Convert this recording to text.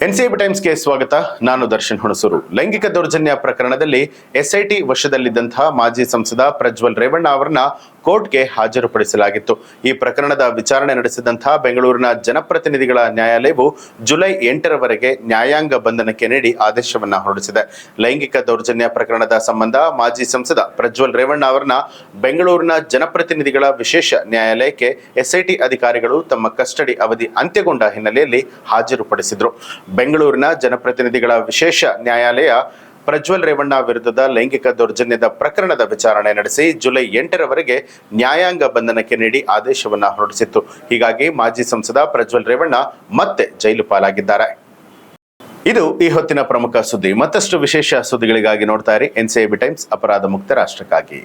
NCB ಟೈಮ್ಸ್ಗೆ ಸ್ವಾಗತ. ನಾನು ದರ್ಶನ್ ಹುಣಸೂರು. ಲೈಂಗಿಕ ದೌರ್ಜನ್ಯ ಪ್ರಕರಣದಲ್ಲಿ ಎಸ್ಐಟಿ ವಶದಲ್ಲಿದ್ದಂತಹ ಮಾಜಿ ಸಂಸದ ಪ್ರಜ್ವಲ್ ರೇವಣ್ಣ ಅವರನ್ನ ಕೋರ್ಟ್ಗೆ ಹಾಜರುಪಡಿಸಲಾಗಿತ್ತು. ಈ ಪ್ರಕರಣದ ವಿಚಾರಣೆ ನಡೆಸಿದಂತಹ ಬೆಂಗಳೂರಿನ ಜನಪ್ರತಿನಿಧಿಗಳ ನ್ಯಾಯಾಲಯವು ಜುಲೈ 8ರವರೆಗೆ ನ್ಯಾಯಾಂಗ ಬಂಧನಕ್ಕೆ ನೀಡಿ ಆದೇಶವನ್ನ ಹೊರಡಿಸಿದೆ. ಲೈಂಗಿಕ ದೌರ್ಜನ್ಯ ಪ್ರಕರಣದ ಸಂಬಂಧ ಮಾಜಿ ಸಂಸದ ಪ್ರಜ್ವಲ್ ರೇವಣ್ಣ ಅವರನ್ನ ಬೆಂಗಳೂರಿನ ಜನಪ್ರತಿನಿಧಿಗಳ ವಿಶೇಷ ನ್ಯಾಯಾಲಯಕ್ಕೆ ಎಸ್ಐಟಿ ಅಧಿಕಾರಿಗಳು ತಮ್ಮ ಕಸ್ಟಡಿ ಅವಧಿ ಅಂತ್ಯಗೊಂಡ ಹಿನ್ನೆಲೆಯಲ್ಲಿ ಹಾಜರುಪಡಿಸಿದ್ರು. ಬೆಂಗಳೂರಿನ ಜನಪ್ರತಿನಿಧಿಗಳ ವಿಶೇಷ ನ್ಯಾಯಾಲಯ ಪ್ರಜ್ವಲ್ ರೇವಣ್ಣ ವಿರುದ್ಧದ ಲೈಂಗಿಕ ದೌರ್ಜನ್ಯದ ಪ್ರಕರಣದ ವಿಚಾರಣೆ ನಡೆಸಿ ಜುಲೈ 8ರವರೆಗೆ ನ್ಯಾಯಾಂಗ ಬಂಧನಕ್ಕೆ ನೀಡಿ ಆದೇಶವನ್ನ ಹೊರಡಿಸಿತ್ತು. ಹೀಗಾಗಿ ಮಾಜಿ ಸಂಸದ ಪ್ರಜ್ವಲ್ ರೇವಣ್ಣ ಮತ್ತೆ ಜೈಲು ಪಾಲಾಗಿದ್ದಾರೆ. ಇದು ಈ ಹೊತ್ತಿನ ಪ್ರಮುಖ ಸುದ್ದಿ. ಮತ್ತಷ್ಟು ವಿಶೇಷ ಸುದ್ದಿಗಳಿಗಾಗಿ ನೋಡ್ತಾ ಇರಿ ಎನ್ಸಿಬಿ ಟೈಮ್ಸ್, ಅಪರಾಧ ಮುಕ್ತ ರಾಷ್ಟ್ರಕ್ಕಾಗಿ.